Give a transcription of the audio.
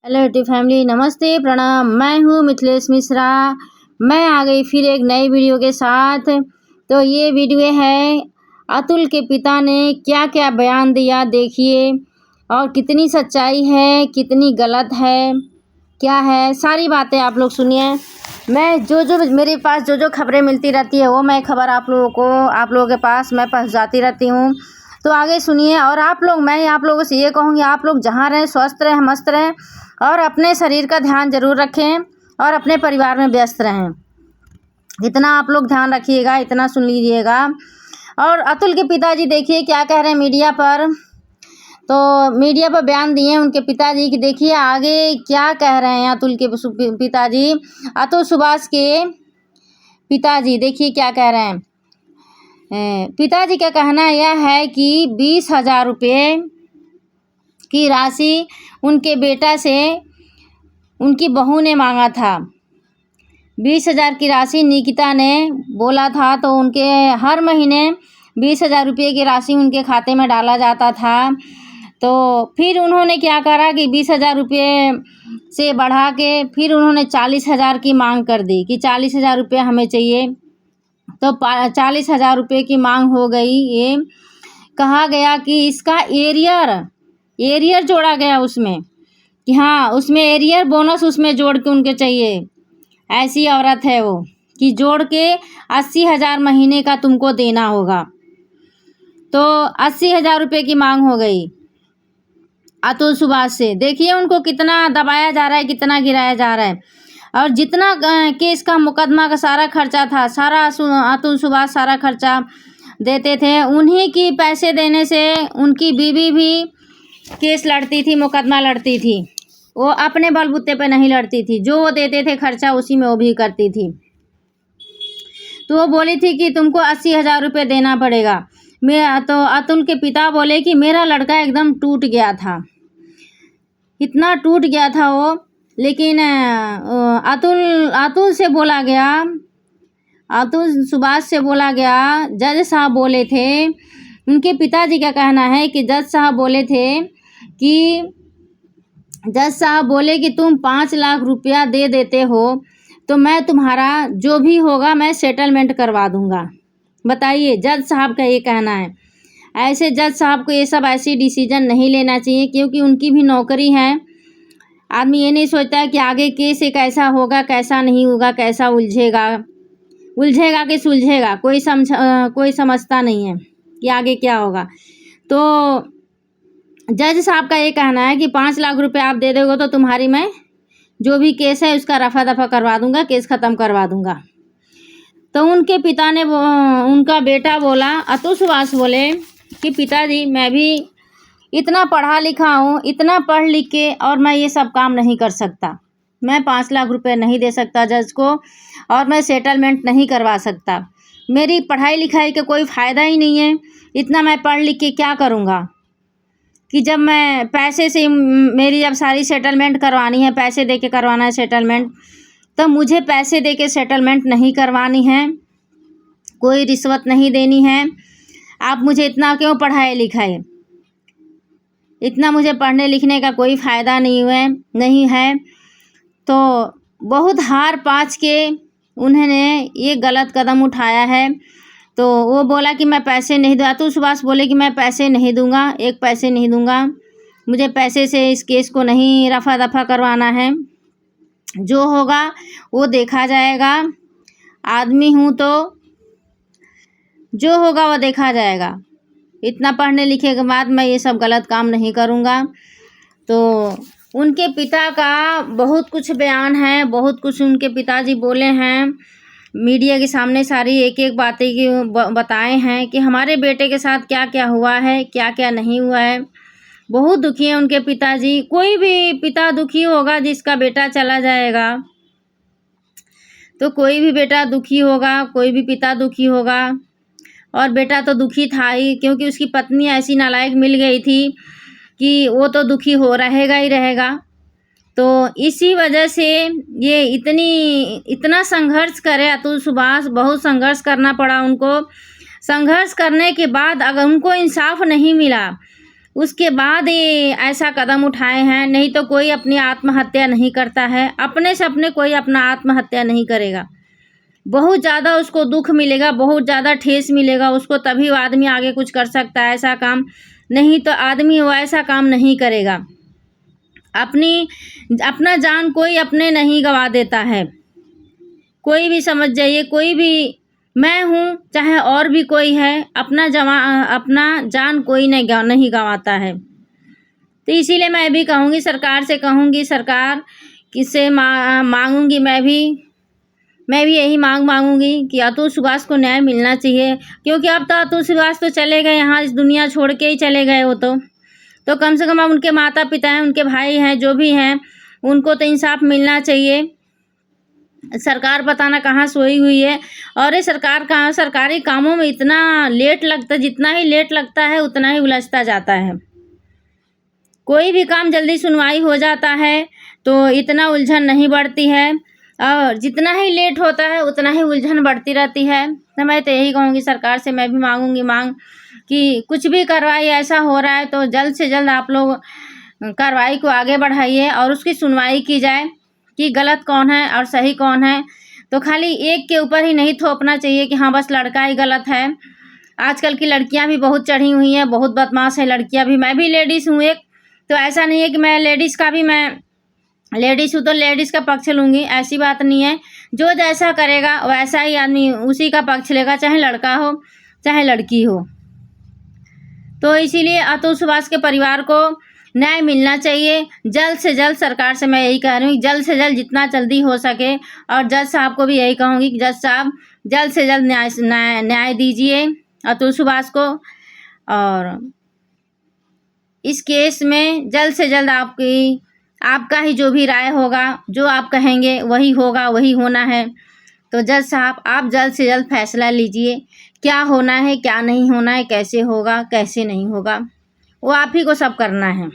Hello YouTube family, नमस्ते प्रणाम। मैं हूँ मिथिलेश मिश्रा। मैं आ गई फिर एक नई वीडियो के साथ। तो ये वीडियो है अतुल के पिता ने क्या क्या बयान दिया, देखिए, और कितनी सच्चाई है, कितनी गलत है, क्या है, सारी बातें आप लोग सुनिए। मैं जो मेरे पास जो खबरें मिलती रहती है वो मैं खबर आप लोगों के पास मैं पहुँचाती रहती हूँ। तो आगे सुनिए। और मैं आप लोगों से ये कहूँगी, आप लोग जहाँ रहें स्वस्थ रहें, मस्त रहें और अपने शरीर का ध्यान ज़रूर रखें और अपने परिवार में व्यस्त रहें। इतना आप लोग ध्यान रखिएगा, इतना सुन लीजिएगा। और अतुल के पिताजी देखिए क्या कह रहे हैं मीडिया पर। तो मीडिया पर बयान दिए उनके पिताजी कि देखिए आगे क्या कह रहे हैं अतुल के पिताजी। अतुल सुभाष के पिताजी देखिए क्या कह रहे हैं। पिताजी का कहना यह है कि 20,000 रुपये की राशि उनके बेटा से उनकी बहू ने मांगा था। 20,000 की राशि निकिता ने बोला था, तो उनके हर महीने 20,000 रुपये की राशि उनके खाते में डाला जाता था। तो फिर उन्होंने क्या करा कि 20,000 रुपये से बढ़ा के फिर उन्होंने 40,000 की मांग कर दी कि 40,000 रुपये हमें चाहिए। तो 40,000 रुपये की मांग हो गई। ये कहा गया कि इसका एरियर जोड़ा गया उसमें, कि हाँ उसमें एरियर बोनस उसमें जोड़ के उनके चाहिए। ऐसी औरत है वो कि जोड़ के 80,000 महीने का तुमको देना होगा। तो 80,000 रुपये की मांग हो गई अतुल सुभाष से। देखिए उनको कितना दबाया जा रहा है, कितना गिराया जा रहा है। और जितना केस का मुकदमा का सारा खर्चा था, सारा अतुल सुभाष सारा खर्चा देते थे। उन्हीं की पैसे देने से उनकी बीवी भी केस लड़ती थी, मुकदमा लड़ती थी। वो अपने बलबूते पे नहीं लड़ती थी, जो वो देते थे खर्चा उसी में वो भी करती थी। तो वो बोली थी कि तुमको 80,000 रुपये देना पड़ेगा। तो अतुल के पिता बोले कि मेरा लड़का एकदम टूट गया था, इतना टूट गया था वो। लेकिन अतुल से बोला गया, अतुल सुभाष से बोला गया, जज साहब बोले थे, उनके पिताजी का कहना है कि जज साहब बोले कि तुम 5 लाख रुपया दे देते हो तो मैं तुम्हारा जो भी होगा मैं सेटलमेंट करवा दूंगा। बताइए, जज साहब का ये कहना है। ऐसे जज साहब को ये सब ऐसी डिसीजन नहीं लेना चाहिए, क्योंकि उनकी भी नौकरी है। आदमी ये नहीं सोचता है कि आगे केस कैसा होगा, कैसा नहीं होगा, कैसा उलझेगा कि सुलझेगा। कोई समझता नहीं है कि आगे क्या होगा। तो जज साहब का ये कहना है कि 5 लाख रुपए आप दे दोगे तो तुम्हारी मैं जो भी केस है उसका रफा दफा करवा दूंगा, केस ख़त्म करवा दूंगा। तो उनके पिता ने उनका बेटा बोला, अतुल सुभाष बोले कि पिताजी मैं भी इतना पढ़ा लिखा हूँ, इतना पढ़ लिख के, और मैं ये सब काम नहीं कर सकता। मैं 5 लाख रुपए नहीं दे सकता जज को, और मैं सेटलमेंट नहीं करवा सकता। मेरी पढ़ाई लिखाई का कोई फ़ायदा ही नहीं है। इतना मैं पढ़ लिख के क्या करूँगा कि जब मैं पैसे से मेरी जब सारी सेटलमेंट करवानी है, पैसे दे के करवाना है सेटलमेंट, तो मुझे पैसे दे के सेटलमेंट नहीं करवानी है, कोई रिश्वत नहीं देनी है। आप मुझे इतना क्यों पढ़ाए लिखाए? इतना मुझे पढ़ने लिखने का कोई फ़ायदा नहीं है। तो बहुत हार पाँच के उन्होंने ये गलत कदम उठाया है। तो वो बोला कि मैं पैसे नहीं दूँगा। अतुल सुभाष बोले कि मैं पैसे नहीं दूँगा, एक पैसे नहीं दूँगा, मुझे पैसे से इस केस को नहीं रफा दफा करवाना है। जो होगा वो देखा जाएगा। आदमी हूँ तो जो होगा वो देखा जाएगा। इतना पढ़ने लिखे के बाद मैं ये सब गलत काम नहीं करूँगा। तो उनके पिता का बहुत कुछ बयान है, बहुत कुछ उनके पिताजी बोले हैं मीडिया के सामने। सारी एक एक बातें की बताए हैं कि हमारे बेटे के साथ क्या क्या हुआ है, क्या क्या नहीं हुआ है। बहुत दुखी है उनके पिताजी। कोई भी पिता दुखी होगा जिसका बेटा चला जाएगा, तो कोई भी बेटा दुखी होगा, कोई भी पिता दुखी होगा। और बेटा तो दुखी था ही, क्योंकि उसकी पत्नी ऐसी नालायक मिल गई थी कि वो तो दुखी हो रहेगा ही रहेगा। तो इसी वजह से ये इतना संघर्ष करे अतुल सुभाष, बहुत संघर्ष करना पड़ा उनको। संघर्ष करने के बाद अगर उनको इंसाफ नहीं मिला उसके बाद ये ऐसा कदम उठाए हैं, नहीं तो कोई अपनी आत्महत्या नहीं करता है। अपने से अपने कोई अपना आत्महत्या नहीं करेगा। बहुत ज़्यादा उसको दुख मिलेगा, बहुत ज़्यादा ठेस मिलेगा उसको, तभी वो आदमी आगे कुछ कर सकता है ऐसा काम, नहीं तो आदमी वो ऐसा काम नहीं करेगा। अपना जान कोई अपने नहीं गंवा देता है। कोई भी समझ जाइए, कोई भी, मैं हूँ चाहे और भी कोई है, अपना जान कोई नहीं गंवाता है। तो इसीलिए मैं भी कहूँगी, सरकार से कहूँगी, सरकार किससे मांगूंगी, मैं भी यही मांगूंगी कि अतुल सुभाष को न्याय मिलना चाहिए। क्योंकि अब तो अतुल सुभाष तो चले गए, यहाँ इस दुनिया छोड़ के ही चले गए वो तो कम से कम अब उनके माता पिता हैं, उनके भाई हैं, जो भी हैं, उनको तो इंसाफ मिलना चाहिए। सरकार पता ना कहाँ सोई हुई है। और ये सरकारी कामों में इतना लेट लगता, जितना ही लेट लगता है उतना ही उलझता जाता है। कोई भी काम जल्दी सुनवाई हो जाता है तो इतना उलझन नहीं बढ़ती है, और जितना ही लेट होता है उतना ही उलझन बढ़ती रहती है। तो मैं तो यही कहूँगी, सरकार से मैं भी मांगूंगी कि कुछ भी कार्रवाई ऐसा हो रहा है तो जल्द से जल्द आप लोग कार्रवाई को आगे बढ़ाइए और उसकी सुनवाई की जाए कि गलत कौन है और सही कौन है। तो खाली एक के ऊपर ही नहीं थोपना चाहिए कि हाँ बस लड़का ही गलत है। आजकल की लड़कियां भी बहुत चढ़ी हुई हैं, बहुत बदमाश है लड़कियां भी। मैं भी लेडीज़ हूँ एक, तो ऐसा नहीं है कि मैं लेडीज़ हूँ तो लेडीज़ का पक्ष लूँगी, ऐसी बात नहीं है। जो जैसा करेगा वैसा ही आदमी उसी का पक्ष लेगा, चाहे लड़का हो चाहे लड़की हो। तो इसीलिए अतुल सुभाष के परिवार को न्याय मिलना चाहिए जल्द से जल्द। सरकार से मैं यही कह रही हूँ, जल्द से जल्द, जितना जल्दी हो सके। और जज साहब को भी यही कहूँगी कि जज साहब जल्द से जल्द न्याय दीजिए अतुल सुभाष को, और इस केस में जल्द से जल्द आपका ही जो भी राय होगा, जो आप कहेंगे वही होगा, वही होना है। तो जज साहब आप जल्द से जल्द फैसला लीजिए, क्या होना है क्या नहीं होना है, कैसे होगा कैसे नहीं होगा, वो आप ही को सब करना है।